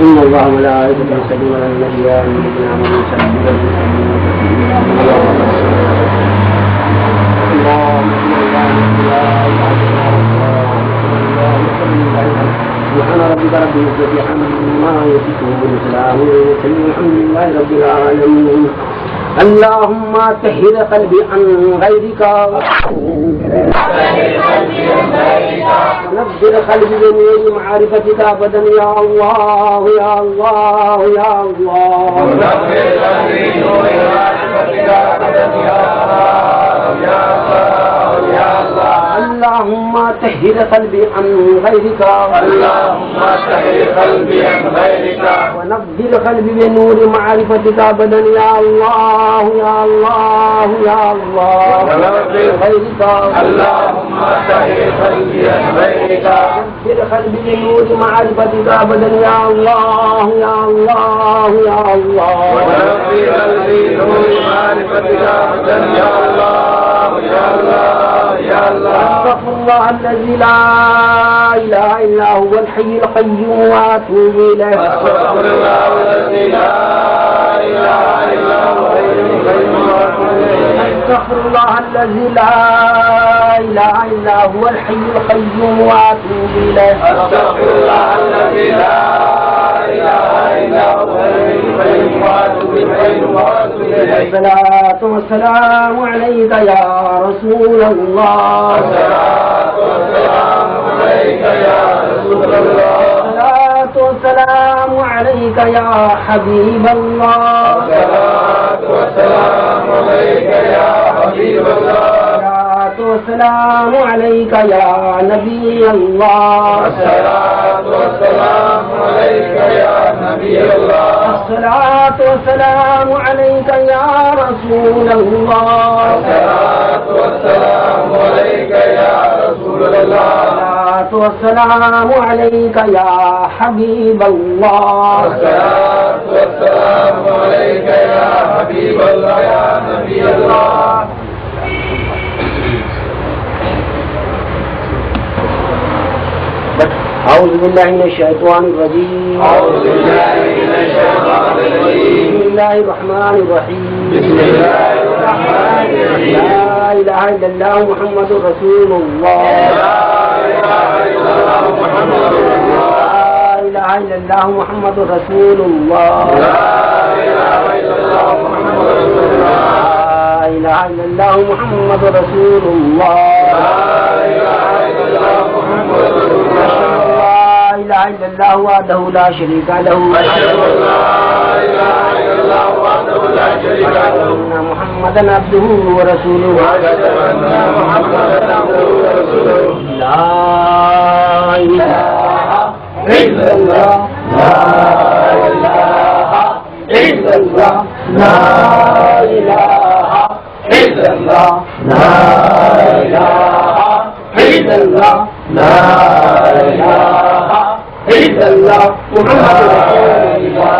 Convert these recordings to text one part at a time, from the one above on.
إن الله وملائكته يصلون على النبي يا أيها الذين آمنوا صلوا عليه وسلموا تسليما اللهم سبحان ربك رب العزة عما يصفون وسلام الحمد لله رب العالمين. اللهم طهر قلبي عن غيرك ونبذر قلبي بنور معرفتك أبدا يا الله يا الله يا الله. ونبذر قلبي بنور معرفتك أبدا يا الله يا الله يا الله. اللهم طهر قلبي عن غيرك اللهم طهر قلبي عن غيرك ونبذر قلبي بنور معرفتك أبدا يا الله يا الله يا الله. ونبذر غيرك اللهم طهر قلبي عن غيرك ونبذر قلبي بنور معرفتك أبدا يا الله يا الله يا الله. ونبذر قلبي بنور معرفتك أبدا يا الله يا الله يا الله. أستغفر الله الذي لا إله إلا هو الحي القيوم وأتوب إليه. أستغفر الله الذي لا إله إلا هو الحي القيوم وأتوب إليه. أستغفر الله الذي لا إله إلا هو الحي القيوم وأتوب إليه. أستغفر الله الذي لا إله إلا هو الحي القيوم وأتوب إليه. الصلاة والسلام عليك يا رسول الله. الصلاة والسلام عليك يا رسول الله. الصلاة والسلام عليك يا حبيب الله. الصلاة والسلام عليك يا حبيب الله. الصلاة والسلام عليك يا نبي الله. الصلاة والسلام عليك يا نبي الله. الصلاة والسلام عليك يا رسول الله. الصلاة والسلام عليك يا رسول الله. الصلاة والسلام عليك يا حبيب الله. الصلاة والسلام عليك يا حبيب الله يا نبي الله. أعوذ بالله من الشيطان الرجيم. أعوذ بالله من الشيطان الرجيم. بسم الله الرحمن الرحيم. بسم الله الرحمن الرحيم. لا إله إلا الله محمد رسول الله. لا إله إلا الله محمد رسول الله. لا إله إلا الله محمد رسول الله. لا إله إلا الله محمد رسول الله. لا إله إلا الله محمد رسول الله. لا إله إلا الله محمد رسول الله. لا إله إلا الله وحده لا شريك له. أشهد أن لا إله إلا الله وحده لا شريك له. أن محمدا عبده ورسوله. أشهد أن محمدا عبده ورسوله. لا إله إلا الله. لا إله إلا الله. لا إله إلا الله. لا إله إلا الله. لا إله إلا الله محمد رسول الله.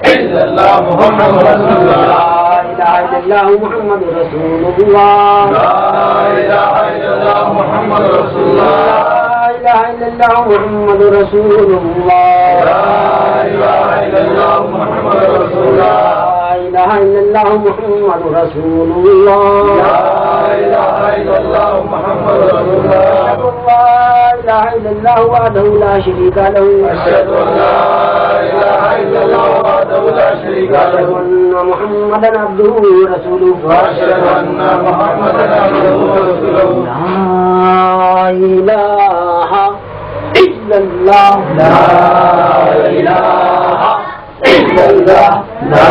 إلا الله محمد رسول الله. لا إله إلا الله محمد رسول الله. لا إله إلا الله محمد رسول الله. لا إله إلا الله محمد رسول الله. لا إله إلا الله محمد رسول الله. لا إله إلا الله محمد رسول الله. لا إله إلا الله محمد رسول الله. لا إله إلا الله وحده لا شريك له. أشهد أن لا إله إلا الله وحده لا شريك له. وأن محمدا عبده ورسوله. وأشهد أن محمدا عبده ورسوله. لا إله إلا الله. لا إله إلا الله. لا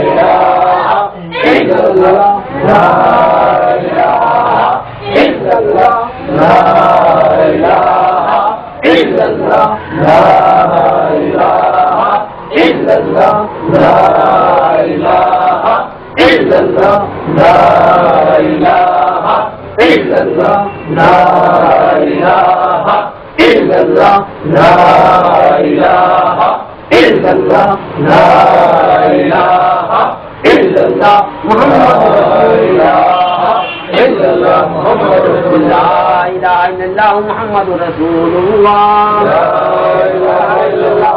إله إلا الله. لا إله إلا الله. لا إله إلا الله. لا إله إلا الله. لا إله إلا الله. لا إله إلا الله. لا إله إلا الله. لا إله إلا الله. لا إله إلا الله محمد رسول الله. إلا الله محمد رسول الله. لا إله إلا الله محمد رسول الله. لا إله إلا الله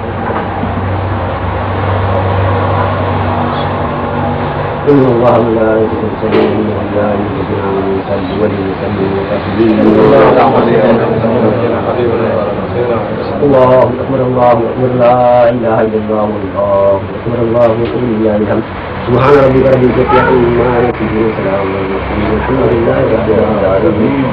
إن الله وملائكته يصلون على النبي يا أيها الذين آمنوا صلوا عليه وسلموا تسليما الله أكبر الله أكبر لا إله إلا الله والله أكبر الله أكبر لله الحمد سبحان ربك رب العزة عما يصفون وسلام على المرسلين والحمد لله رب العالمين.